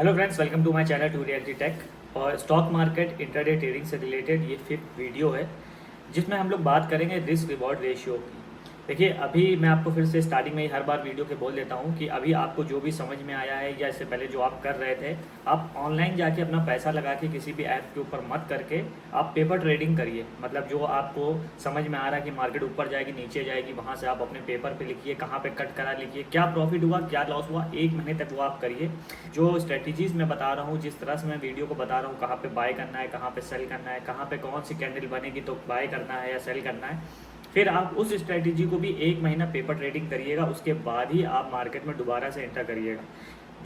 Hello friends, welcome to my channel to reality tech. और stock market intraday trading से related ये 5th video है जिसमें हम लोग बात करेंगे रिस्क रिवॉर्ड रेशियो की। देखिए, अभी मैं आपको फिर से स्टार्टिंग में ही हर बार वीडियो के बोल देता हूँ कि अभी आपको जो भी समझ में आया है या इससे पहले जो आप कर रहे थे, आप ऑनलाइन जाके अपना पैसा लगा के किसी भी ऐप के ऊपर मत करके आप पेपर ट्रेडिंग करिए। मतलब जो आपको समझ में आ रहा है कि मार्केट ऊपर जाएगी नीचे जाएगी, वहाँ से आप अपने पेपर पे लिखिए, कहाँ पे कट करा लिखिए, क्या प्रॉफिट हुआ क्या लॉस हुआ, 1 महीने तक वो आप करिए। जो स्ट्रेटजीज़ मैं बता रहा हूँ, जिस तरह से मैं वीडियो को बता रहा हूँ, कहाँ पे बाय करना है, कहाँ पे सेल करना है, कहाँ पे कौन सी कैंडल बनेगी तो बाय करना है या सेल करना है, फिर आप उस स्ट्रेटजी को भी 1 महीना पेपर ट्रेडिंग करिएगा। उसके बाद ही आप मार्केट में दोबारा से एंटर करिएगा।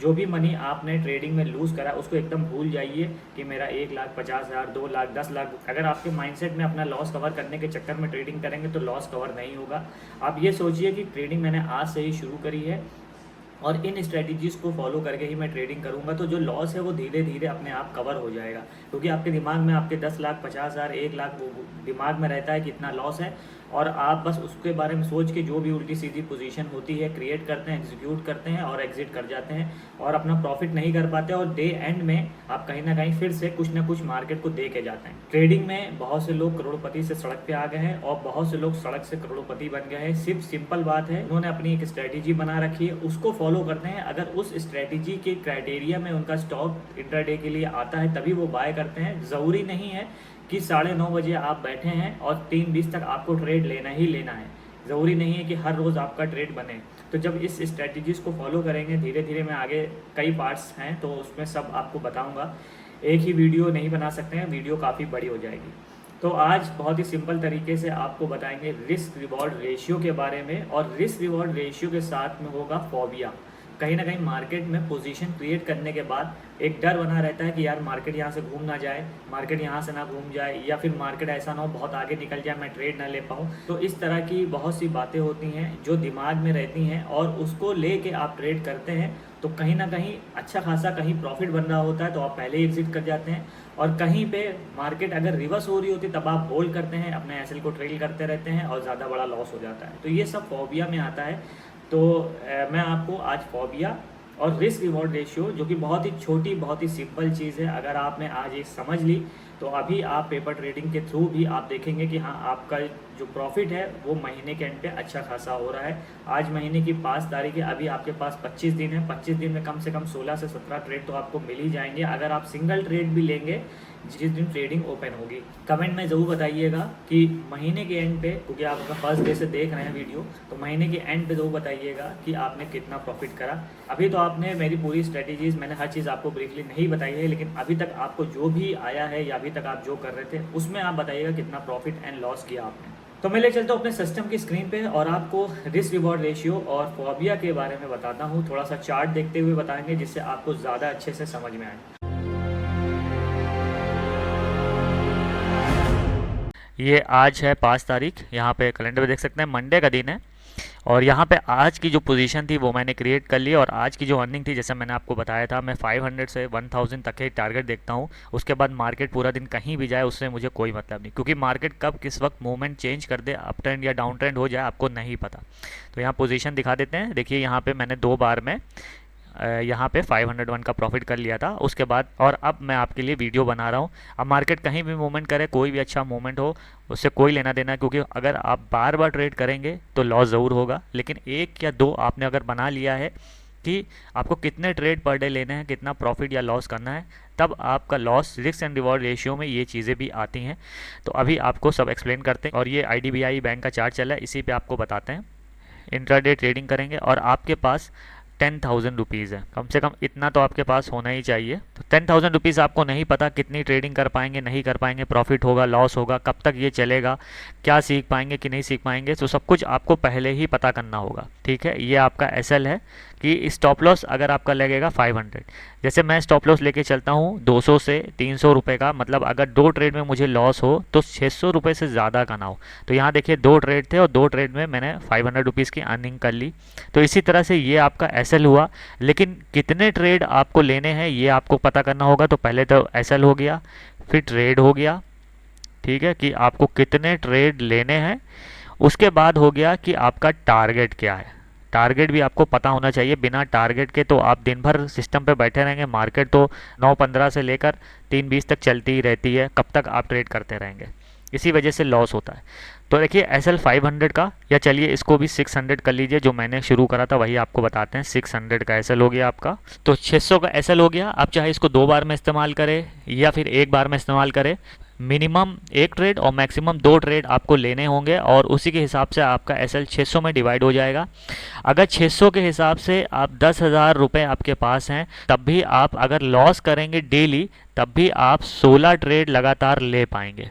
जो भी मनी आपने ट्रेडिंग में लूज़ करा उसको एकदम भूल जाइए कि मेरा 1,50,000 2 लाख 10 लाख। अगर आपके माइंडसेट में अपना लॉस कवर करने के चक्कर में ट्रेडिंग करेंगे तो लॉस कवर नहीं होगा। आप ये सोचिए कि ट्रेडिंग मैंने आज से ही शुरू करी है और इन स्ट्रेटजीज़ को फॉलो करके ही मैं ट्रेडिंग करूंगा, तो जो लॉस है वो धीरे धीरे अपने आप कवर हो जाएगा। क्योंकि आपके दिमाग में आपके 10 लाख 50,000 1 लाख वो दिमाग में रहता है कि इतना लॉस है, और आप बस उसके बारे में सोच के जो भी उल्टी सीधी पोजीशन होती है क्रिएट करते हैं, एग्जीक्यूट करते हैं और एग्जिट कर जाते हैं और अपना प्रॉफिट नहीं कर पाते। और डे एंड में आप कहीं ना कहीं फिर से कुछ ना कुछ मार्केट को दे के जाते हैं। ट्रेडिंग में बहुत से लोग करोड़पति से सड़क पे आ गए हैं और बहुत से लोग सड़क से करोड़पति बन गए हैं। सिर्फ सिंपल बात है, उन्होंने अपनी एक स्ट्रेटेजी बना रखी है, उसको फॉलो करते हैं। अगर उस स्ट्रेटेजी के क्राइटेरिया में उनका स्टॉक इंट्राडे के लिए आता है तभी वो बाय करते हैं। ज़रूरी नहीं है कि 9:30 बजे आप बैठे हैं और 3:20 तक आपको ट्रेड लेना ही लेना है। ज़रूरी नहीं है कि हर रोज़ आपका ट्रेड बने। तो जब इस स्ट्रेटजीज़ को फॉलो करेंगे, धीरे धीरे मैं आगे कई पार्ट्स हैं तो उसमें सब आपको बताऊंगा। एक ही वीडियो नहीं बना सकते हैं, वीडियो काफ़ी बड़ी हो जाएगी। तो आज बहुत ही सिंपल तरीके से आपको बताएंगे रिस्क रिवॉर्ड रेशियो के बारे में। और रिस्क रिवॉर्ड रेशियो के साथ में होगा फोबिया। कहीं ना कहीं मार्केट में पोजीशन क्रिएट करने के बाद एक डर बना रहता है कि यार मार्केट यहाँ से घूम ना जाए, मार्केट यहाँ से ना घूम जाए, या फिर मार्केट ऐसा ना हो बहुत आगे निकल जाए, मैं ट्रेड ना ले पाऊँ। तो इस तरह की बहुत सी बातें होती हैं जो दिमाग में रहती हैं और उसको ले के आप ट्रेड करते हैं तो कहीं ना कहीं अच्छा खासा कहीं प्रॉफिट बन रहा होता है तो आप पहले ही एग्जिट कर जाते हैं। और कहीं पे मार्केट अगर रिवर्स हो रही होती तब आप होल्ड करते हैं, अपने एसएल को ट्रेल करते रहते हैं और ज़्यादा बड़ा लॉस हो जाता है। तो ये सब फोबिया में आता है। तो मैं आपको आज फोबिया और रिस्क रिवॉर्ड रेशियो, जो कि बहुत ही छोटी बहुत ही सिंपल चीज़ है, अगर आपने आज ये समझ ली तो अभी आप पेपर ट्रेडिंग के थ्रू भी आप देखेंगे कि हाँ, आपका जो प्रॉफिट है वो महीने के एंड पे अच्छा खासा हो रहा है। आज महीने की 5 तारीख है, अभी आपके पास 25 दिन है। 25 दिन में कम से कम 16 से 17 ट्रेड तो आपको मिल ही जाएंगे अगर आप सिंगल ट्रेड भी लेंगे जिस दिन ट्रेडिंग ओपन होगी। कमेंट में ज़रूर बताइएगा कि महीने के एंड पे, क्योंकि आप अपना फर्स्ट डे से देख रहे हैं वीडियो, तो महीने के एंड पे ज़रूर बताइएगा कि आपने कितना प्रॉफिट करा। अभी तो आपने मेरी पूरी स्ट्रेटेजीज़, मैंने हर चीज़ आपको ब्रीफली नहीं बताई है, लेकिन अभी तक आपको जो भी आया है या अभी तक आप जो कर रहे थे उसमें आप बताइएगा कितना प्रॉफिट एंड लॉस किया आपने। तो मैं ले चलता हूँ अपने सिस्टम की स्क्रीन पे और आपको रिस्क रिवॉर्ड रेशियो और फोबिया के बारे में बताता हूँ। थोड़ा सा चार्ट देखते हुए बताएंगे जिससे आपको ज़्यादा अच्छे से समझ में आए। ये आज है 5 तारीख, यहाँ पे कैलेंडर पे देख सकते हैं, मंडे का दिन है। और यहाँ पे आज की जो पोजीशन थी वो मैंने क्रिएट कर ली और आज की जो अर्निंग थी, जैसे मैंने आपको बताया था, मैं 500 से 1000 तक के टारगेट देखता हूँ। उसके बाद मार्केट पूरा दिन कहीं भी जाए उससे मुझे कोई मतलब नहीं, क्योंकि मार्केट कब किस वक्त मूवमेंट चेंज कर दे, अप ट्रेंड या डाउन ट्रेंड हो जाए, आपको नहीं पता। तो यहाँ पोजीशन दिखा देते हैं। देखिए यहाँ पे मैंने 2 बार में यहाँ पे 501 का प्रॉफिट कर लिया था उसके बाद। और अब मैं आपके लिए वीडियो बना रहा हूँ। अब मार्केट कहीं भी मूवमेंट करे, कोई भी अच्छा मूवमेंट हो, उससे कोई लेना देना है, क्योंकि अगर आप बार बार ट्रेड करेंगे तो लॉस ज़रूर होगा। लेकिन 1 या 2 आपने अगर बना लिया है कि आपको कितने ट्रेड पर डे लेने हैं, कितना प्रॉफिट या लॉस करना है, तब आपका loss risk and reward ratio में ये चीज़ें भी आती हैं। तो अभी आपको सब एक्सप्लेन करते हैं। और ये IDBI बैंक का चार्ट चला है, इसी पे आपको बताते हैं। इंट्राडे ट्रेडिंग करेंगे और आपके पास 10,000 रुपीज़ है, कम से कम इतना तो आपके पास होना ही चाहिए। तो 10,000 रुपीज़ आपको नहीं पता कितनी ट्रेडिंग कर पाएंगे नहीं कर पाएंगे, प्रॉफिट होगा लॉस होगा, कब तक ये चलेगा, क्या सीख पाएंगे कि नहीं सीख पाएंगे, तो सब कुछ आपको पहले ही पता करना होगा। ठीक है, ये आपका SL है कि स्टॉप लॉस अगर आपका लगेगा 500। जैसे मैं स्टॉप लॉस लेके चलता हूँ 200 से 300 रुपये का, मतलब अगर 2 ट्रेड में मुझे लॉस हो तो 600 रुपये से ज़्यादा का ना हो। तो यहाँ देखिए 2 ट्रेड थे और 2 ट्रेड में मैंने 500 रुपीज़ की अर्निंग कर ली। तो इसी तरह से ये आपका SL हुआ। लेकिन कितने ट्रेड आपको लेने हैं ये आपको पता करना होगा। तो पहले तो SL हो गया, फिर ट्रेड हो गया, ठीक है, कि आपको कितने ट्रेड लेने हैं। उसके बाद हो गया कि आपका टारगेट क्या है। टारगेट भी आपको पता होना चाहिए। बिना टारगेट के तो आप दिन भर सिस्टम पे बैठे रहेंगे, मार्केट तो 9:15 से लेकर 3:20 तक चलती ही रहती है, कब तक आप ट्रेड करते रहेंगे, इसी वजह से लॉस होता है। तो देखिए SL 500 का, या चलिए इसको भी 600 कर लीजिए, जो मैंने शुरू करा था वही आपको बताते हैं। 600 का SL हो गया आपका, तो 600 का SL हो गया। आप चाहे इसको 2 बार में इस्तेमाल करें या फिर 1 बार में इस्तेमाल करें, मिनिमम 1 ट्रेड और मैक्सिमम 2 ट्रेड आपको लेने होंगे, और उसी के हिसाब से आपका SL 600 में डिवाइड हो जाएगा। अगर 600 के हिसाब से आप 10,000 रुपये आपके पास हैं, तब भी आप अगर लॉस करेंगे डेली, तब भी आप 16 ट्रेड लगातार ले पाएंगे।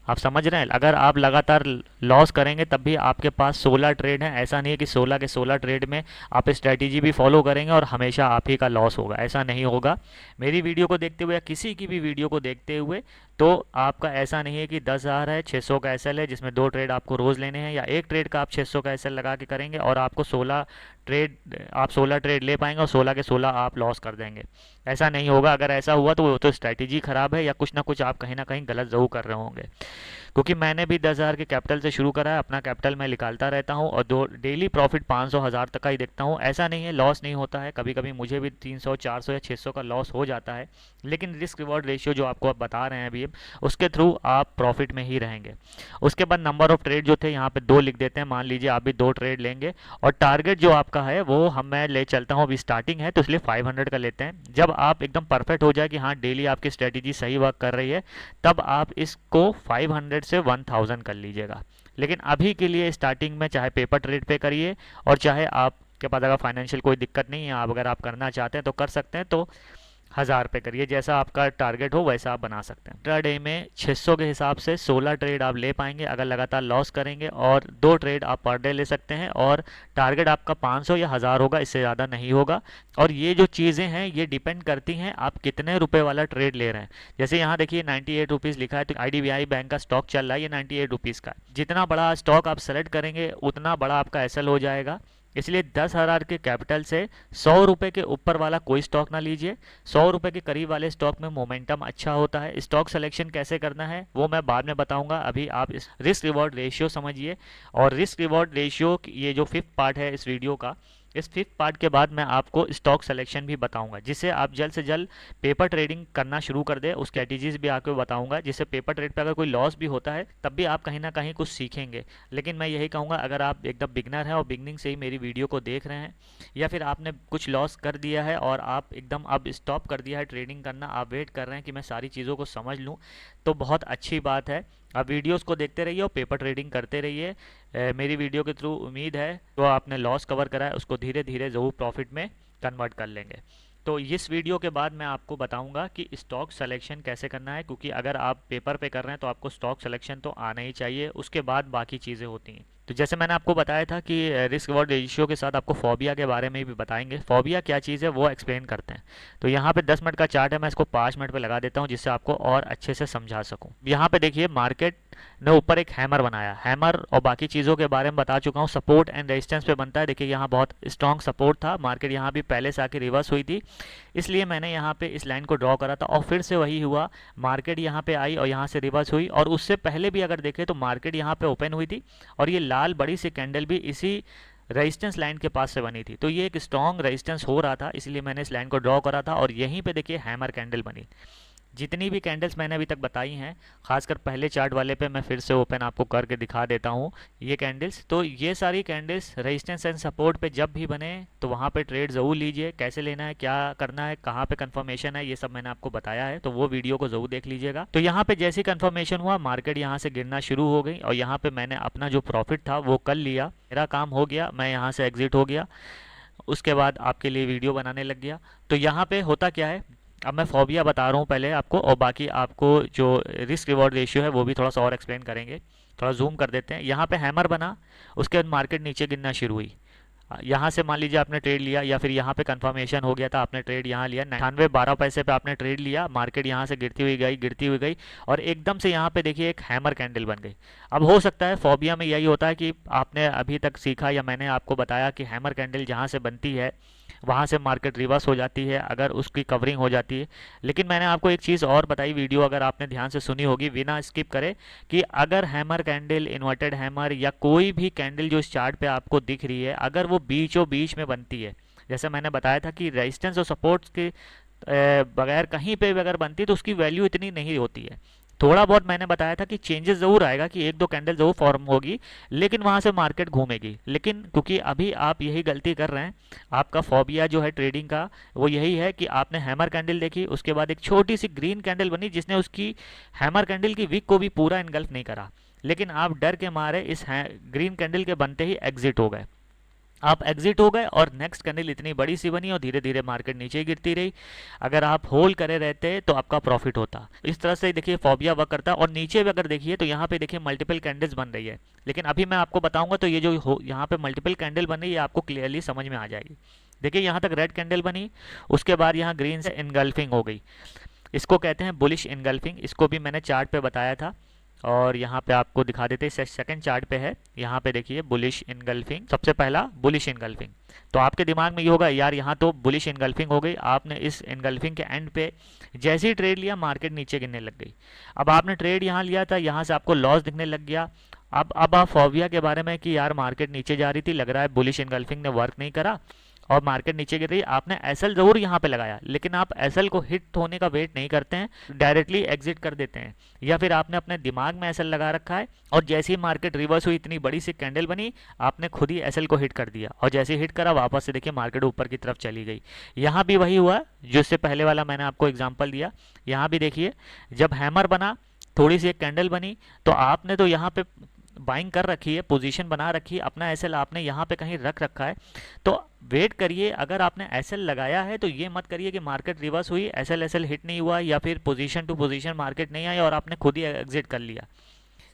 आप समझ रहे हैं, अगर आप लगातार लॉस करेंगे तब भी आपके पास 16 ट्रेड हैं। ऐसा नहीं है कि 16 के 16 ट्रेड में आप स्ट्रैटेजी भी फॉलो करेंगे और हमेशा आप ही का लॉस होगा, ऐसा नहीं होगा। मेरी वीडियो को देखते हुए या किसी की भी वीडियो को देखते हुए, तो आपका ऐसा नहीं है कि 10,000 है, 600 का SL है जिसमें 2 ट्रेड आपको रोज़ लेने हैं, या 1 ट्रेड का आप 600 का SL लगा के करेंगे और आपको 16 ट्रेड ले पाएंगे और 16 के 16 आप लॉस कर देंगे। ऐसा नहीं होगा। अगर ऐसा हुआ तो वो तो स्ट्रैटेजी ख़राब है, या कुछ ना कुछ आप कहीं ना कहीं गलत ज़रूर कर रहे होंगे। क्योंकि मैंने भी 10,000 के कैपिटल से शुरू करा है, अपना कैपिटल मैं निकालता रहता हूँ और डेली प्रॉफिट 500 हज़ार तक का ही देखता हूँ। ऐसा नहीं है लॉस नहीं होता है, कभी कभी मुझे भी 300 400 या 600 का लॉस हो जाता है, लेकिन रिस्क रिवॉर्ड रेशियो जो आपको आप बता रहे हैं अभी, उसके थ्रू आप प्रॉफिट में ही रहेंगे। उसके बाद नंबर ऑफ ट्रेड जो थे यहाँ पे 2 लिख देते हैं, मान लीजिए आप भी 2 ट्रेड लेंगे, और टारगेट जो आपका है वो मैं ले चलता हूँ, अभी स्टार्टिंग है तो इसलिए 500 का लेते हैं। जब आप एकदम परफेक्ट हो जाए कि हाँ डेली आपकी स्ट्रेटेजी सही वर्क कर रही है, तब आप इसको 500 से 1000 कर लीजिएगा। लेकिन अभी के लिए स्टार्टिंग में चाहे पेपर ट्रेड पे करिए, और चाहे आपके पास अगर फाइनेंशियल कोई दिक्कत नहीं है, अगर आप करना चाहते हैं तो कर सकते हैं, तो 1000 पे करिए, जैसा आपका टारगेट हो वैसा आप बना सकते हैं। इंट्राडे में 600 के हिसाब से 16 ट्रेड आप ले पाएंगे अगर लगातार लॉस करेंगे, और 2 ट्रेड आप पर डे ले सकते हैं, और टारगेट आपका 500 या 1000 होगा, इससे ज़्यादा नहीं होगा। और ये जो चीज़ें हैं ये डिपेंड करती हैं आप कितने रुपए वाला ट्रेड ले रहे हैं। जैसे यहाँ देखिए 98 रुपीज़ लिखा है, तो IDBI बैंक का स्टॉक चल रहा है, ये 98 रुपीज़ का। जितना बड़ा स्टॉक आप सेलेक्ट करेंगे उतना बड़ा आपका SL हो जाएगा। इसलिए 10,000 के कैपिटल से 100 रुपये के ऊपर वाला कोई स्टॉक ना लीजिए। 100 रुपये के करीब वाले स्टॉक में मोमेंटम अच्छा होता है। स्टॉक सिलेक्शन कैसे करना है वो मैं बाद में बताऊंगा, अभी आप इस रिस्क रिवॉर्ड रेशियो समझिए। और रिस्क रिवॉर्ड रेशियो ये जो 5th पार्ट है इस वीडियो का, इस 5th पार्ट के बाद मैं आपको स्टॉक सिलेक्शन भी बताऊंगा, जिससे आप जल्द से जल्द पेपर ट्रेडिंग करना शुरू कर दे। उस स्ट्रेटेजीज भी आपको बताऊंगा, जिससे पेपर ट्रेड पे अगर कोई लॉस भी होता है तब भी आप कहीं ना कहीं कुछ सीखेंगे। लेकिन मैं यही कहूँगा, अगर आप एकदम बिगनर हैं और बिगनिंग से ही मेरी वीडियो को देख रहे हैं, या फिर आपने कुछ लॉस कर दिया है और आप एकदम अब स्टॉप कर दिया है ट्रेडिंग करना, आप वेट कर रहे हैं कि मैं सारी चीज़ों को समझ लूँ, तो बहुत अच्छी बात है। आप वीडियोस को देखते रहिए और पेपर ट्रेडिंग करते रहिए। मेरी वीडियो के थ्रू उम्मीद है जो आपने लॉस कवर करा है उसको धीरे धीरे ज़रूर प्रॉफिट में कन्वर्ट कर लेंगे। तो इस वीडियो के बाद मैं आपको बताऊंगा कि स्टॉक सिलेक्शन कैसे करना है, क्योंकि अगर आप पेपर पे कर रहे हैं तो आपको स्टॉक सिलेक्शन तो आना ही चाहिए, उसके बाद बाकी चीज़ें होती हैं। तो जैसे मैंने आपको बताया था कि रिस्क रिवॉर्ड रेशियो के साथ आपको फोबिया के बारे में भी बताएंगे। फोबिया क्या चीज़ है वो एक्सप्लेन करते हैं। तो यहाँ पे 10 मिनट का चार्ट है, मैं इसको 5 मिनट पे लगा देता हूँ जिससे आपको और अच्छे से समझा सकूँ। यहाँ पे देखिए मार्केट ने ऊपर एक हैमर बनाया, हैमर और बाकी चीज़ों के बारे में बता चुका हूँ। सपोर्ट एंड रेजिस्टेंस पे बनता है। देखिए यहाँ बहुत स्ट्रॉन्ग सपोर्ट था, मार्केट यहाँ भी पहले से आके रिवर्स हुई थी, इसलिए मैंने यहाँ पे इस लाइन को ड्रॉ करा था। और फिर से वही हुआ, मार्केट यहाँ पे आई और यहाँ से रिवर्स हुई, और उससे पहले भी अगर देखें तो मार्केट यहाँ पे ओपन हुई थी और ये लाल बड़ी सी कैंडल भी इसी रेजिस्टेंस लाइन के पास से बनी थी। तो ये एक स्ट्रॉन्ग रेजिस्टेंस हो रहा था, इसलिए मैंने इस लाइन को ड्रॉ करा था। और यहीं पे देखिए हैमर कैंडल बनी। जितनी भी कैंडल्स मैंने अभी तक बताई हैं, खासकर पहले चार्ट वाले पे मैं फिर से ओपन आपको करके दिखा देता हूँ ये कैंडल्स। तो ये सारी कैंडल्स रेजिस्टेंस एंड सपोर्ट पे जब भी बने तो वहाँ पे ट्रेड ज़रूर लीजिए। कैसे लेना है, क्या करना है, कहाँ पे कंफर्मेशन है, ये सब मैंने आपको बताया है, तो वो वीडियो को ज़रूर देख लीजिएगा। तो यहाँ पे जैसे कंफर्मेशन हुआ, मार्केट यहाँ से गिरना शुरू हो गई और यहाँ पे मैंने अपना जो प्रॉफिट था वो कर लिया, मेरा काम हो गया, मैं यहाँ से एग्जिट हो गया। उसके बाद आपके लिए वीडियो बनाने लग गया। तो यहाँ पे होता क्या है, अब मैं फोबिया बता रहा हूँ पहले आपको, और बाकी आपको जो रिस्क रिवॉर्ड रेशियो है वो भी थोड़ा सा और एक्सप्लेन करेंगे। थोड़ा जूम कर देते हैं। यहाँ पे हैमर बना, उसके बाद मार्केट नीचे गिरना शुरू हुई। यहाँ से मान लीजिए आपने ट्रेड लिया, या फिर यहाँ पे कंफर्मेशन हो गया था, आपने ट्रेड यहाँ लिया, 98.12 पैसे पे आपने ट्रेड लिया, मार्केट यहाँ से गिरती हुई गई, गिरती हुई गई, और एकदम से यहाँ पे देखिए एक हैमर कैंडल बन गई। अब हो सकता है फोबिया में यही होता है कि आपने अभी तक सीखा या मैंने आपको बताया कि हैमर कैंडल जहाँ से बनती है वहाँ से मार्केट रिवर्स हो जाती है अगर उसकी कवरिंग हो जाती है। लेकिन मैंने आपको एक चीज़ और बताई, वीडियो अगर आपने ध्यान से सुनी होगी बिना स्किप करे, कि अगर हैमर कैंडल, इन्वर्टेड हैमर या कोई भी कैंडल जो इस चार्ट पे आपको दिख रही है, अगर वो बीचों बीच में बनती है, जैसे मैंने बताया था कि रेजिस्टेंस और सपोर्ट्स के बगैर कहीं पे भी अगर बनती है तो उसकी वैल्यू इतनी नहीं होती है। थोड़ा बहुत मैंने बताया था कि चेंजेस ज़रूर आएगा, कि एक दो कैंडल ज़रूर फॉर्म होगी, लेकिन वहाँ से मार्केट घूमेगी। लेकिन क्योंकि अभी आप यही गलती कर रहे हैं, आपका फोबिया जो है ट्रेडिंग का वो यही है कि आपने हैमर कैंडल देखी, उसके बाद एक छोटी सी ग्रीन कैंडल बनी जिसने उसकी हैमर कैंडल की विक को भी पूरा इनगल्फ नहीं करा, लेकिन आप डर के मारे इस ग्रीन कैंडल के बनते ही एग्जिट हो गए। आप एग्जिट हो गए और नेक्स्ट कैंडल इतनी बड़ी सी बनी और धीरे धीरे मार्केट नीचे गिरती रही। अगर आप होल्ड करे रहते तो आपका प्रॉफिट होता। इस तरह से देखिए फोबिया वर्क करता है। और नीचे भी अगर देखिए तो यहाँ पे देखिए मल्टीपल कैंडल्स बन रही है, लेकिन अभी मैं आपको बताऊंगा तो ये जो यहाँ पे मल्टीपल कैंडल बन रही है आपको क्लियरली समझ में आ जाएगी। देखिए यहाँ तक रेड कैंडल बनी, उसके बाद यहाँ ग्रीन से इनगल्फिंग हो गई, इसको कहते हैं बुलिश इनगल्फिंग। इसको भी मैंने चार्ट पे बताया था और यहाँ पे आपको दिखा देते हैं, सेकंड चार्ट पे है। यहाँ पे देखिए बुलिश इनगल्फिंग, सबसे पहला बुलिश इनगल्फिंग। तो आपके दिमाग में ये होगा यार यहाँ तो बुलिश इनगल्फिंग हो गई, आपने इस इनगल्फिंग के एंड पे जैसे ही ट्रेड लिया मार्केट नीचे गिरने लग गई। अब आपने ट्रेड यहाँ लिया था, यहाँ से आपको लॉस दिखने लग गया। अब आप फोबिया के बारे में कि यार मार्केट नीचे जा रही थी, लग रहा है बुलिश इनगल्फिंग ने वर्क नहीं करा और मार्केट नीचे गिर रही, आपने एसएल जरूर यहाँ पे लगाया, लेकिन आप एसएल को हिट होने का वेट नहीं करते हैं, डायरेक्टली एग्जिट कर देते हैं। या फिर आपने अपने दिमाग में एसएल लगा रखा है और जैसे ही मार्केट रिवर्स हुई, इतनी बड़ी सी कैंडल बनी, आपने खुद ही एसएल को हिट कर दिया और जैसे ही हिट करा वापस से देखिए मार्केट ऊपर की तरफ चली गई। यहाँ भी वही हुआ जो इससे पहले वाला मैंने आपको एग्जाम्पल दिया। यहाँ भी देखिए जब हैमर बना, थोड़ी सी एक कैंडल बनी, तो आपने तो यहाँ पे बाइंग कर रखी है, पोजीशन बना रखी है, अपना एसएल आपने यहाँ पे कहीं रख रखा है। तो वेट करिए, अगर आपने एसएल लगाया है तो ये मत करिए कि मार्केट रिवर्स हुई, एसएल एसएल हिट नहीं हुआ या फिर पोजीशन टू पोजीशन मार्केट नहीं आई और आपने खुद ही एग्जिट कर लिया।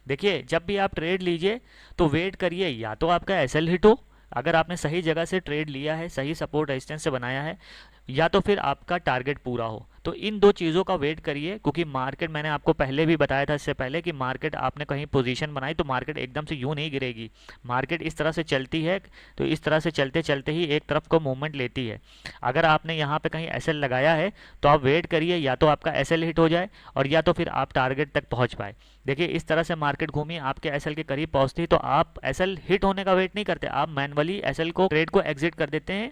देखिए जब भी आप ट्रेड लीजिए तो वेट करिए, या तो आपका एसएल हिट हो, अगर आपने सही जगह से ट्रेड लिया है, सही सपोर्ट रेजिस्टेंस से बनाया है, या तो फिर आपका टारगेट पूरा हो। तो इन दो चीज़ों का वेट करिए, क्योंकि मार्केट मैंने आपको पहले भी बताया था इससे पहले कि मार्केट आपने कहीं पोजीशन बनाई तो मार्केट एकदम से यूं नहीं गिरेगी। मार्केट इस तरह से चलती है, तो इस तरह से चलते चलते ही एक तरफ को मूवमेंट लेती है। अगर आपने यहाँ पे कहीं एसएल लगाया है तो आप वेट करिए, या तो आपका एसएल हिट हो जाए और या तो फिर आप टारगेट तक पहुँच पाए। देखिए इस तरह से मार्केट घूमी, आपके एसएल के करीब पहुँचती तो आप एसएल हिट होने का वेट नहीं करते, आप मैनुअली एसएल को ट्रेड को एग्जिट कर देते हैं।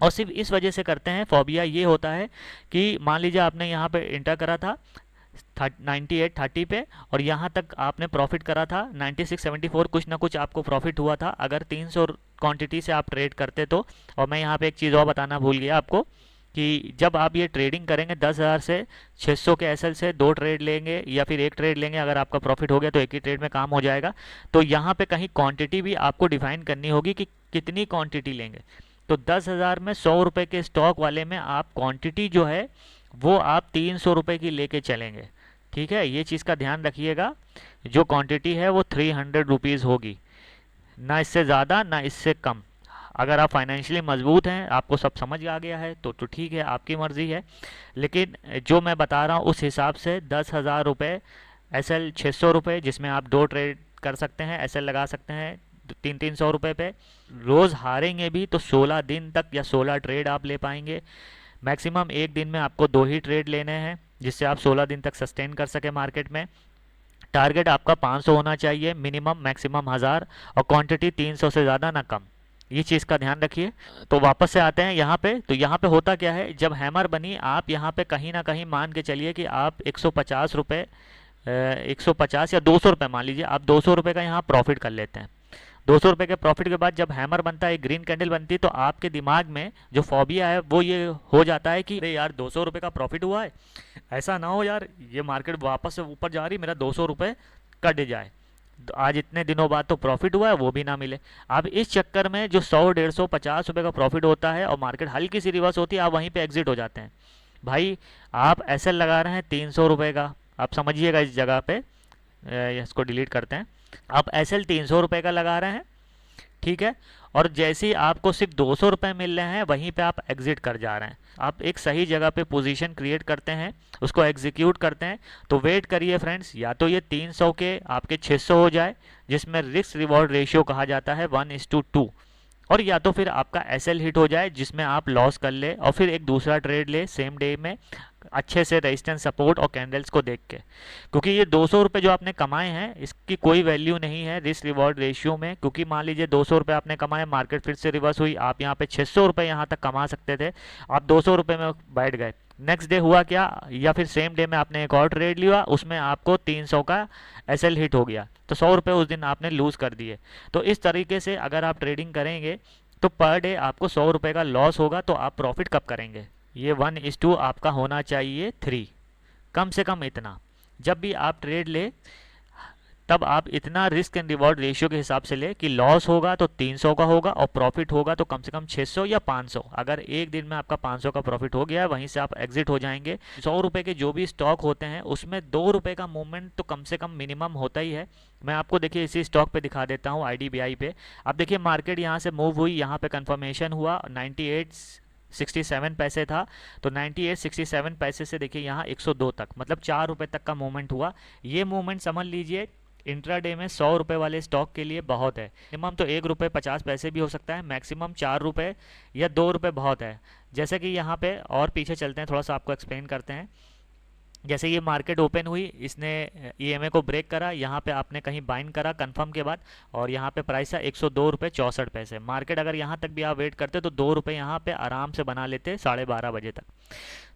और सिर्फ इस वजह से करते हैं, फोबिया ये होता है कि मान लीजिए आपने यहाँ पे इंटर करा था 98.30 पे और यहाँ तक आपने प्रॉफिट करा था 96.74, कुछ ना कुछ आपको प्रॉफिट हुआ था अगर 300 क्वांटिटी से आप ट्रेड करते तो। और मैं यहाँ पे एक चीज़ और बताना भूल गया आपको कि जब आप ये ट्रेडिंग करेंगे 10,000 से 600 के एसएल से 2 ट्रेड लेंगे या फिर एक ट्रेड लेंगे, अगर आपका प्रॉफिट हो गया तो एक ही ट्रेड में काम हो जाएगा। तो यहाँ पे कहीं क्वांटिटी भी आपको डिफाइन करनी होगी कि कितनी क्वांटिटी लेंगे। तो 10,000 में 100 रुपये के स्टॉक वाले में आप क्वांटिटी जो है वो आप 300 रुपये की लेके चलेंगे। ठीक है, ये चीज़ का ध्यान रखिएगा, जो क्वांटिटी है वो 300 रुपीज़ होगी, ना इससे ज़्यादा ना इससे कम। अगर आप फाइनेंशियली मजबूत हैं, आपको सब समझ आ गया है तो ठीक है, आपकी मर्ज़ी है। लेकिन जो मैं बता रहा हूँ उस हिसाब से 10,000 रुपये, एसएल 600 रुपये जिसमें आप 2 ट्रेड कर सकते हैं, एसएल लगा सकते हैं 300 रुपये पे। रोज़ हारेंगे भी तो 16 दिन तक या 16 ट्रेड आप ले पाएंगे। मैक्सिमम एक दिन में आपको 2 ही ट्रेड लेने हैं जिससे आप 16 दिन तक सस्टेन कर सके मार्केट में। टारगेट आपका 500 होना चाहिए मिनिमम, मैक्सिमम 1000, और क्वांटिटी 300 से ज़्यादा ना कम। ये चीज़ का ध्यान रखिए। तो वापस से आते हैं यहाँ पे। तो यहाँ पे होता क्या है, जब हैमर बनी आप यहाँ पे कहीं ना कहीं मान के चलिए कि आप 150 रुपये, 150 या 200 रुपये मान लीजिए, आप 200 रुपये का यहाँ प्रॉफिट कर लेते हैं। 200 रुपये के प्रॉफिट के बाद जब हैमर बनता है, ग्रीन कैंडल बनती है, तो आपके दिमाग में जो फोबिया है वो ये हो जाता है कि अरे यार 200 रुपये का प्रॉफिट हुआ है, ऐसा ना हो यार ये मार्केट वापस से ऊपर जा रही, मेरा 200 रुपये कट जाए, आज इतने दिनों बाद तो प्रॉफिट हुआ है वो भी ना मिले। अब इस चक्कर में जो 100, 150, 50 रुपये का प्रॉफिट होता है और मार्केट हल्की सी रिवर्स होती है, आप वहीं पे एग्जिट हो जाते हैं। भाई आप एसएल लगा रहे हैं 300 रुपये का, आप समझिएगा इस जगह पे, इसको डिलीट करते हैं। आप एसएल 300 रुपये का लगा रहे हैं, ठीक है, और जैसे ही आपको सिर्फ 200 रुपये मिल रहे हैं वहीं पे आप एग्जिट कर जा रहे हैं। आप एक सही जगह पे पोजीशन क्रिएट करते हैं, उसको एग्जीक्यूट करते हैं। तो वेट करिए फ्रेंड्स, या तो ये 300 के आपके 600 हो जाए जिसमें रिस्क रिवॉर्ड रेशियो कहा जाता है 1:2, और या तो फिर आपका एसएल हिट हो जाए जिसमें आप लॉस कर ले और फिर एक दूसरा ट्रेड ले सेम डे में अच्छे से रेजिस्टेंस सपोर्ट और कैंडल्स को देख के, क्योंकि ये 200 रुपये जो आपने कमाए हैं इसकी कोई वैल्यू नहीं है रिस्क रिवॉर्ड रेशियो में। क्योंकि मान लीजिए 200 रुपये आपने कमाए, मार्केट फिर से रिवर्स हुई, आप यहाँ पे 600 रुपये यहाँ तक कमा सकते थे, आप 200 रुपये में बैठ गए। नेक्स्ट डे हुआ क्या, या फिर सेम डे में आपने एक और ट्रेड लिया, उसमें आपको 300 का एसएल हिट हो गया, तो 100 रुपये उस दिन आपने लूज़ कर दिए। तो इस तरीके से अगर आप ट्रेडिंग करेंगे तो पर डे आपको 100 रुपये का लॉस होगा, तो आप प्रॉफिट कब करेंगे? ये 1:2 आपका होना चाहिए 3, कम से कम इतना। जब भी आप ट्रेड ले तब आप इतना रिस्क एंड रिवॉर्ड रेशियो के हिसाब से ले कि लॉस होगा तो 300 का होगा और प्रॉफिट होगा तो कम से कम 600 या 500। अगर एक दिन में आपका 500 का प्रॉफिट हो गया, वहीं से आप एग्जिट हो जाएंगे। 100 रुपये के जो भी स्टॉक होते हैं उसमें 2 रुपये का मूवमेंट तो कम से कम मिनिमम होता ही है। मैं आपको देखिए इसी स्टॉक पे दिखा देता हूँ, IDBI पे। अब देखिए मार्केट यहाँ से मूव हुई, यहाँ पे कंफर्मेशन हुआ, 98.67 पैसे था, तो 98.67 पैसे से देखिए यहाँ 102 तक, मतलब 4 रुपये तक का मूवमेंट हुआ। ये मूवमेंट समझ लीजिए इंट्राडे में 100 रुपये वाले स्टॉक के लिए बहुत है। मिनिमम तो 1 रुपये 50 पैसे भी हो सकता है, मैक्सिमम 4 रुपये या 2 रुपये बहुत है। जैसे कि यहाँ पे और पीछे चलते हैं, थोड़ा सा आपको एक्सप्लेन करते हैं। जैसे ये मार्केट ओपन हुई, इसने EMA को ब्रेक करा, यहाँ पे आपने कहीं बाइंड करा कंफर्म के बाद, और यहाँ पे प्राइस है 102 रुपये 64 पैसे। मार्केट अगर यहाँ तक भी आप वेट करते तो 2 रुपये यहाँ पे आराम से बना लेते 12:30 बजे तक।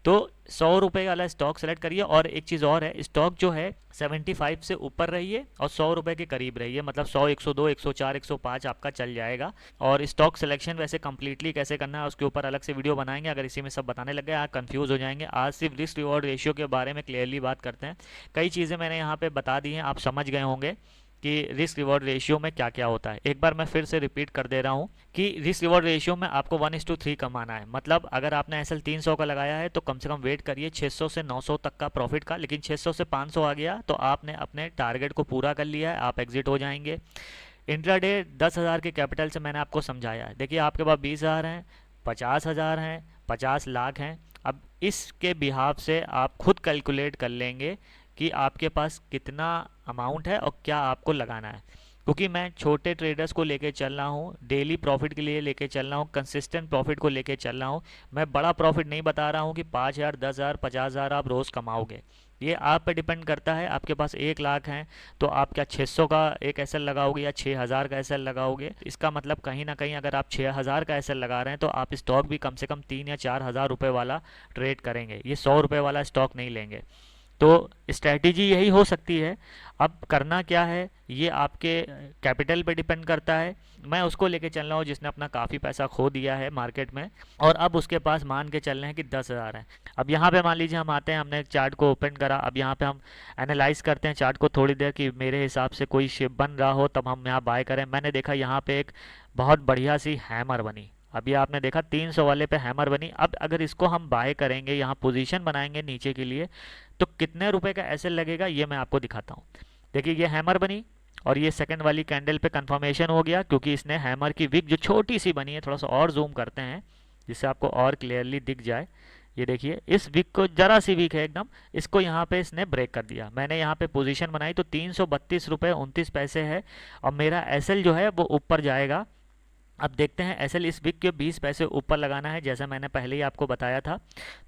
तो 100 रुपये वाला स्टॉक सेलेक्ट करिए। और एक चीज़ और है, स्टॉक जो है 75 से ऊपर रहिए और 100 रुपये के करीब रहिए, मतलब 100, 102, 104, 105 आपका चल जाएगा। और स्टॉक सिलेक्शन वैसे कंप्लीटली कैसे करना है उसके ऊपर अलग से वीडियो बनाएंगे, अगर इसी में सब बताने लग गए आप कंफ्यूज हो जाएंगे। आज सिर्फ रिस्क रिवॉर्ड रेशियो के बारे में क्लियरली बात करते हैं। कई चीज़ें मैंने यहाँ पे बता दी हैं, आप समझ गए होंगे कि रिस्क रिवॉर्ड रेशियो में क्या क्या होता है। एक बार मैं फिर से रिपीट कर दे रहा हूँ कि रिस्क रिवॉर्ड रेशियो में आपको 1:3 कमाना है। मतलब अगर आपने एसएल 300 का लगाया है तो कम से कम वेट करिए 600 से 900 तक का प्रॉफिट का, लेकिन 600 से 500 आ गया तो आपने अपने टारगेट को पूरा कर लिया है, आप एग्जिट हो जाएंगे। इंट्राडे 10,000 के कैपिटल से मैंने आपको समझाया है। देखिए आपके पास 20,000 हैं, 50,000 हैं, 50 लाख हैं। अब इसके बिहाफ से आप खुद कैलकुलेट कर लेंगे कि आपके पास कितना अमाउंट है और क्या आपको लगाना है। क्योंकि मैं छोटे ट्रेडर्स को लेके चल रहा हूँ, डेली प्रॉफिट के लिए लेके चल रहा हूँ, कंसिस्टेंट प्रॉफिट को लेके चल रहा हूँ। मैं बड़ा प्रॉफिट नहीं बता रहा हूँ कि 5,000, 10,000, 50,000 आप रोज़ कमाओगे। ये आप पे डिपेंड करता है। आपके पास 1 लाख हैं तो आप क्या 600 का एक एसएल लगाओगे या 6,000 का एसएल लगाओगे? इसका मतलब कहीं ना कहीं अगर आप 6,000 का एसएल लगा रहे हैं तो आप स्टॉक भी कम से कम 3 या 4,000 रुपये वाला ट्रेड करेंगे, ये 100 रुपये वाला स्टॉक नहीं लेंगे। तो स्ट्रैटेजी यही हो सकती है। अब करना क्या है ये आपके कैपिटल पे डिपेंड करता है। मैं उसको लेके चल रहा हूँ जिसने अपना काफ़ी पैसा खो दिया है मार्केट में, और अब उसके पास मान के चल रहे हैं कि 10,000 है। अब यहाँ पे मान लीजिए हम आते हैं, हमने चार्ट को ओपन करा, अब यहाँ पे हम एनालाइज करते हैं चार्ट को थोड़ी देर कि मेरे हिसाब से कोई शेप बन रहा हो तब हम यहाँ बाय करें। मैंने देखा यहाँ पे एक बहुत बढ़िया सी हैमर बनी, अभी आपने देखा 300 वाले पे हैमर बनी। अब अगर इसको हम बाय करेंगे, यहाँ पोजीशन बनाएंगे नीचे के लिए, तो कितने रुपए का एसएल लगेगा ये मैं आपको दिखाता हूँ। देखिए ये हैमर बनी और ये सेकंड वाली कैंडल पे कंफर्मेशन हो गया, क्योंकि इसने हैमर की विक जो छोटी सी बनी है, थोड़ा सा और जूम करते हैं जिससे आपको और क्लियरली दिख जाए। ये देखिए इस विक को, जरा सी विक है एकदम, इसको यहाँ पे इसने ब्रेक कर दिया। मैंने यहाँ पे पोजीशन बनाई तो 332 रुपये 29 पैसे है और मेरा एसएल जो है वो ऊपर जाएगा। अब देखते हैं एसएल इस विक के 20 पैसे ऊपर लगाना है, जैसा मैंने पहले ही आपको बताया था।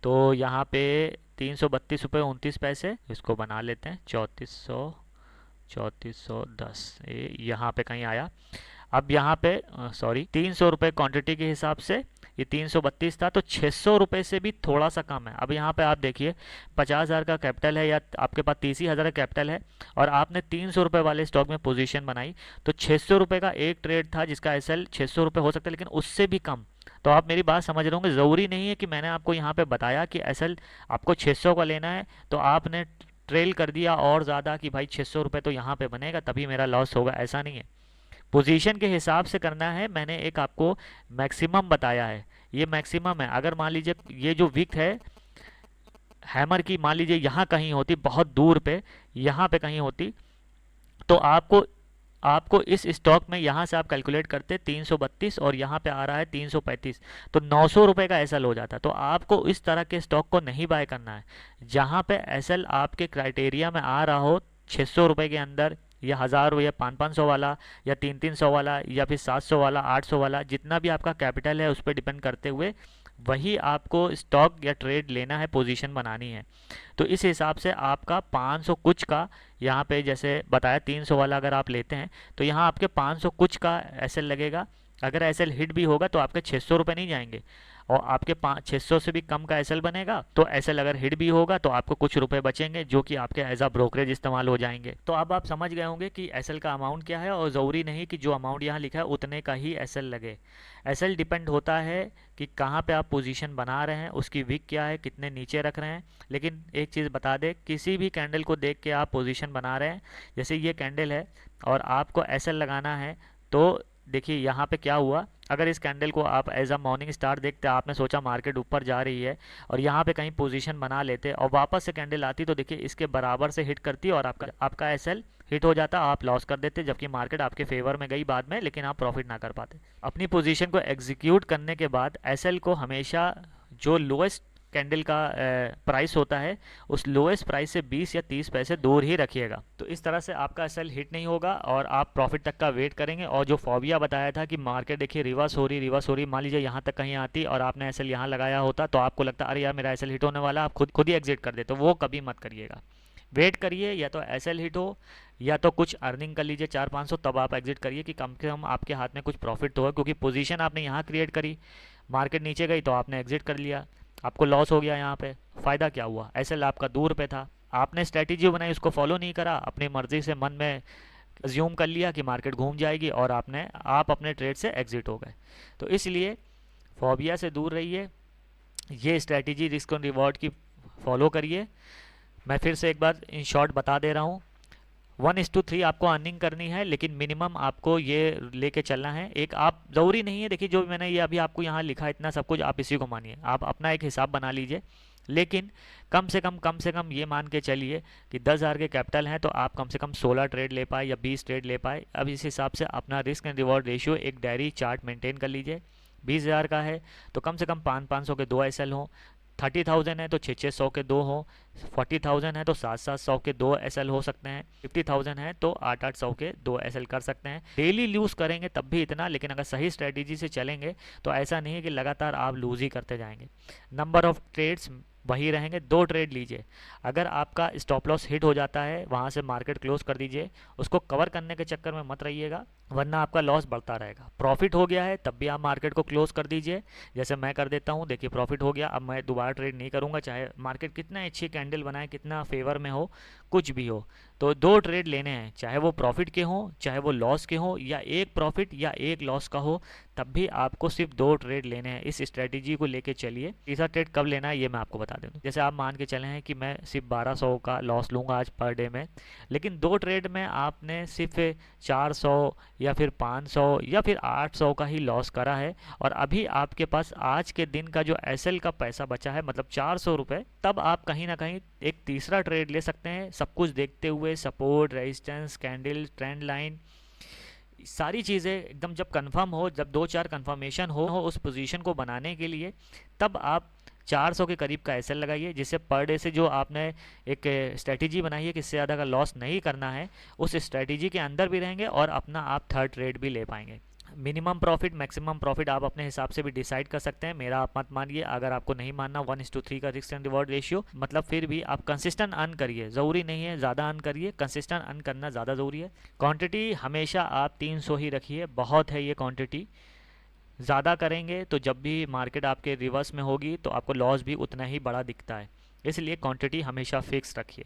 तो यहाँ पे 332 रुपये 29 पैसे, इसको बना लेते हैं 3410, ये यहाँ पे कहीं आया। अब यहाँ पे सॉरी 300 रुपये क्वान्टिटी के हिसाब से ये 332 था, तो 600 रुपये से भी थोड़ा सा कम है। अब यहाँ पे आप देखिए 50,000 का कैपिटल है या आपके पास 30,000 का कैपिटल है और आपने 300 रुपये वाले स्टॉक में पोजीशन बनाई, तो 600 रुपये का एक ट्रेड था जिसका एसएल 600 रुपये हो सकता है, लेकिन उससे भी कम। तो आप मेरी बात समझ रहे होंगे, ज़रूरी नहीं है कि मैंने आपको यहाँ पे बताया कि एसएल आपको 600 का लेना है तो आपने ट्रेल कर दिया और ज़्यादा कि भाई 600 रुपये तो यहाँ पे बनेगा तभी मेरा लॉस होगा, ऐसा नहीं है। पोजीशन के हिसाब से करना है। मैंने एक आपको मैक्सिमम बताया है, ये मैक्सिमम है। अगर मान लीजिए ये जो विक है हैमर की, मान लीजिए यहाँ कहीं होती, बहुत दूर पे यहाँ पे कहीं होती, तो आपको इस स्टॉक में यहाँ से आप कैलकुलेट करते 332 और यहाँ पे आ रहा है 335, तो 900 रुपये का एसएल हो जाता। तो आपको इस तरह के स्टॉक को नहीं बाय करना है। जहाँ पे एसएल आपके क्राइटेरिया में आ रहा हो 600 रुपये के अंदर या 1000 या 500 वाला या 300 वाला या फिर 700 वाला 800 वाला, जितना भी आपका कैपिटल है उस पर डिपेंड करते हुए वही आपको स्टॉक या ट्रेड लेना है, पोजीशन बनानी है। तो इस हिसाब से आपका 500 कुछ का, यहाँ पे जैसे बताया 300 वाला अगर आप लेते हैं तो यहाँ आपके 500 कुछ का एसएल लगेगा। अगर एसएल हिट भी होगा तो आपके 600 रुपये नहीं जाएंगे, और आपके 600 से भी कम का एसएल बनेगा तो एसएल अगर हिट भी होगा तो आपको कुछ रुपए बचेंगे जो कि आपके एज अ ब्रोकरेज इस्तेमाल हो जाएंगे। तो अब आप समझ गए होंगे कि एसएल का अमाउंट क्या है, और ज़रूरी नहीं कि जो अमाउंट यहाँ लिखा है उतने का ही एसएल लगे। एसएल डिपेंड होता है कि कहाँ पे आप पोजीशन बना रहे हैं, उसकी विक क्या है, कितने नीचे रख रहे हैं। लेकिन एक चीज़ बता दें, किसी भी कैंडल को देख के आप पोजीशन बना रहे हैं, जैसे ये कैंडल है और आपको एसएल लगाना है, तो देखिए यहाँ पे क्या हुआ। अगर इस कैंडल को आप एज अ मॉर्निंग स्टार देखते, आपने सोचा मार्केट ऊपर जा रही है और यहाँ पे कहीं पोजीशन बना लेते और वापस से कैंडल आती, तो देखिए इसके बराबर से हिट करती और आपका एसएल हिट हो जाता, आप लॉस कर देते, जबकि मार्केट आपके फेवर में गई बाद में, लेकिन आप प्रॉफिट ना कर पाते। अपनी पोजीशन को एग्जीक्यूट करने के बाद एसएल को हमेशा जो लोएस्ट कैंडल का प्राइस होता है उस लोएस्ट प्राइस से 20 या 30 पैसे दूर ही रखिएगा। तो इस तरह से आपका एसएल हिट नहीं होगा और आप प्रॉफिट तक का वेट करेंगे। और जो फोबिया बताया था कि मार्केट देखिए रिवर्स हो रही, मान लीजिए यहाँ तक कहीं आती और आपने एसएल यहाँ लगाया होता तो आपको लगता अरे यार मेरा एसएल हिट होने वाला, आप खुद ही एग्जिट कर देते, तो वो कभी मत करिएगा। वेट करिए, या तो एसएल हिट हो या तो कुछ अर्निंग कर लीजिए 400-500, तब आप एग्जिट करिए कि कम से कम आपके हाथ में कुछ प्रॉफिट तो हो, क्योंकि पोजीशन आपने यहाँ क्रिएट करी, मार्केट नीचे गई तो आपने एग्जिट कर लिया, आपको लॉस हो गया। यहाँ पे फ़ायदा क्या हुआ, एसएल आपका दूर पे था, आपने स्ट्रैटेजी बनाई, उसको फॉलो नहीं करा, अपनी मर्जी से मन में अज्यूम कर लिया कि मार्केट घूम जाएगी और आप अपने ट्रेड से एग्जिट हो गए। तो इसलिए फोबिया से दूर रहिए, ये स्ट्रैटेजी रिस्क और रिवॉर्ड की फॉलो करिए। मैं फिर से एक बार इन शॉर्ट बता दे रहा हूँ, 1:3 आपको अर्निंग करनी है, लेकिन मिनिमम आपको ये लेके चलना है। एक आप ज़रूरी नहीं है, देखिए जो मैंने ये अभी आपको यहाँ लिखा इतना सब कुछ आप इसी को मानिए, आप अपना एक हिसाब बना लीजिए, लेकिन कम से कम ये मान के चलिए कि 10,000 के कैपिटल हैं तो आप कम से कम 16 ट्रेड ले पाए या 20 ट्रेड ले पाए। अब इस हिसाब से अपना रिस्क एंड रिवॉर्ड रेशियो एक डायरी चार्ट मेंटेन कर लीजिए। 20,000 का है तो कम से कम 500-500 के 2 एसएल हों, 30,000 है तो 600-600 के 2 हों, 40,000 है तो 700-700 के 2 एसएल हो सकते हैं, 50,000 है तो 800-800 के 2 एसएल कर सकते हैं। डेली लूज़ करेंगे तब भी इतना, लेकिन अगर सही स्ट्रेटेजी से चलेंगे तो ऐसा नहीं है कि लगातार आप लूज़ ही करते जाएंगे। नंबर ऑफ ट्रेड्स वही रहेंगे, 2 ट्रेड लीजिए। अगर आपका स्टॉप लॉस हिट हो जाता है वहाँ से मार्केट क्लोज कर दीजिए, उसको कवर करने के चक्कर में मत रहिएगा, वरना आपका लॉस बढ़ता रहेगा। प्रॉफिट हो गया है तब भी आप मार्केट को क्लोज कर दीजिए, जैसे मैं कर देता हूँ। देखिए प्रॉफिट हो गया, अब मैं दोबारा ट्रेड नहीं करूँगा, चाहे मार्केट कितना अच्छी कैंडल बनाए, कितना फेवर में हो, कुछ भी हो। तो 2 ट्रेड लेने हैं, चाहे वो प्रॉफिट के हों चाहे वो लॉस के हों, या एक प्रॉफिट या एक लॉस का हो, तब भी आपको सिर्फ 2 ट्रेड लेने हैं। इस स्ट्रेटेजी को लेके चलिए। तीसरा ट्रेड कब लेना है ये मैं आपको बता दूँ। जैसे आप मान के चले हैं कि मैं सिर्फ 1200 का लॉस लूँगा आज पर डे में, लेकिन 2 ट्रेड में आपने सिर्फ 400 या फिर 500 या फिर 800 का ही लॉस करा है, और अभी आपके पास आज के दिन का जो एसएल का पैसा बचा है मतलब 400 रुपये, तब आप कहीं ना कहीं एक तीसरा ट्रेड ले सकते हैं, सब कुछ देखते हुए, support, resistance, candle, trend line, सारी चीज़ें एकदम जब कंफर्म हो, जब 2-4 कंफर्मेशन हो उस पोजीशन को बनाने के लिए, तब आप 400 के करीब का एसएल लगाइए, जिससे पर डे से जो आपने एक स्ट्रेटेजी बनाई है कि इससे ज़्यादा का लॉस नहीं करना है, उस स्ट्रेटेजी के अंदर भी रहेंगे और अपना आप थर्ड ट्रेड भी ले पाएंगे। मिनिमम प्रॉफिट मैक्सिमम प्रॉफिट आप अपने हिसाब से भी डिसाइड कर सकते हैं, मेरा आप मत मानिए। अगर आपको नहीं मानना 1:3 का रिस्क एंड रिवॉर्ड रेशियो, मतलब फिर भी आप कंसिस्टेंट अर्न करिए, ज़रूरी नहीं है ज़्यादा अर्न करिए, कंसिस्टेंट अर्न करना ज़्यादा ज़रूरी है। क्वांटिटी हमेशा आप 300 ही रखिए, बहुत है ये क्वांटिटी। ज़्यादा करेंगे तो जब भी मार्केट आपके रिवर्स में होगी तो आपको लॉस भी उतना ही बड़ा दिखता है, इसलिए क्वांटिटी हमेशा फिक्स रखिए।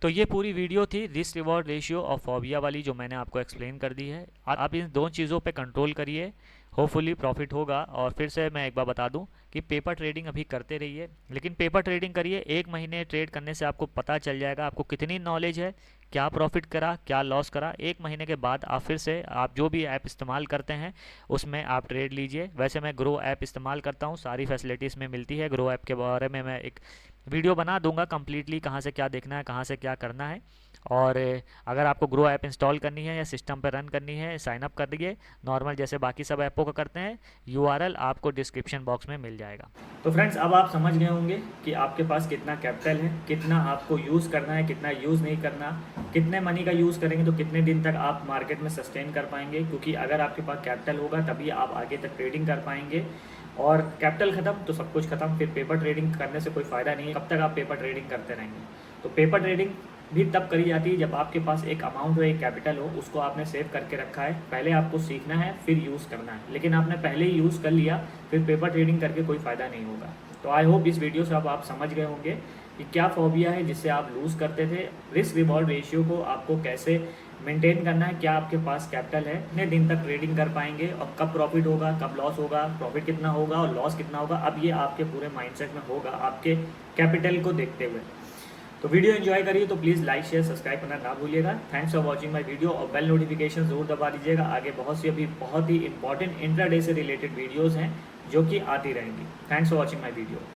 तो ये पूरी वीडियो थी रिस्क रिवॉर्ड रेशियो और फोबिया वाली, जो मैंने आपको एक्सप्लेन कर दी है। आप इन 2 चीज़ों पे कंट्रोल करिए, होपफुली प्रॉफिट होगा। और फिर से मैं एक बार बता दूं कि पेपर ट्रेडिंग अभी करते रहिए, लेकिन पेपर ट्रेडिंग करिए 1 महीने ट्रेड करने से आपको पता चल जाएगा आपको कितनी नॉलेज है, क्या प्रॉफिट करा क्या लॉस करा। 1 महीने के बाद आप फिर से आप जो भी ऐप इस्तेमाल करते हैं उसमें आप ट्रेड लीजिए। वैसे मैं ग्रो ऐप इस्तेमाल करता हूँ, सारी फैसिलिटीज़ में मिलती है। ग्रो ऐप के बारे में मैं एक वीडियो बना दूंगा कम्प्लीटली कहाँ से क्या देखना है, कहाँ से क्या करना है। और अगर आपको ग्रो ऐप इंस्टॉल करनी है या सिस्टम पर रन करनी है, साइन अप कर दीजिए नॉर्मल जैसे बाकी सब ऐपों का करते हैं। यूआरएल आपको डिस्क्रिप्शन बॉक्स में मिल जाएगा। तो फ्रेंड्स, अब आप समझ गए होंगे कि आपके पास कितना कैपिटल है, कितना आपको यूज़ करना है, कितना यूज़ नहीं करना, कितने मनी का यूज़ करेंगे तो कितने दिन तक आप मार्केट में सस्टेन कर पाएंगे। क्योंकि अगर आपके पास कैपिटल होगा तभी आप आगे तक ट्रेडिंग कर पाएंगे, और कैपिटल ख़त्म तो सब कुछ ख़त्म। फिर पेपर ट्रेडिंग करने से कोई फ़ायदा नहीं है, कब तक आप पेपर ट्रेडिंग करते रहेंगे। तो पेपर ट्रेडिंग भी तब करी जाती है जब आपके पास एक अमाउंट हो, एक कैपिटल हो, उसको आपने सेव करके रखा है। पहले आपको सीखना है फिर यूज़ करना है, लेकिन आपने पहले ही यूज़ कर लिया फिर पेपर ट्रेडिंग करके कोई फ़ायदा नहीं होगा। तो आई होप इस वीडियो से अब आप समझ गए होंगे कि क्या फोबिया है जिससे आप लूज़ करते थे, रिस्क रिवॉर्ड रेशियो को आपको कैसे मेंटेन करना है, क्या आपके पास कैपिटल है, कितने दिन तक ट्रेडिंग कर पाएंगे, और कब प्रॉफिट होगा, कब लॉस होगा, प्रॉफिट कितना होगा और लॉस कितना होगा। अब ये आपके पूरे माइंडसेट में होगा आपके कैपिटल को देखते हुए। तो वीडियो एंजॉय करिए तो प्लीज़ लाइक शेयर सब्सक्राइब करना ना भूलिएगा। Thanks for watching my video, और बेल नोटिफिकेशन ज़रूर दबा दीजिएगा। आगे बहुत सी अभी बहुत ही इंपॉर्टेंट इंट्राडे से रिलेटेड वीडियोज़ हैं जो कि आती रहेंगी। Thanks for watching my video.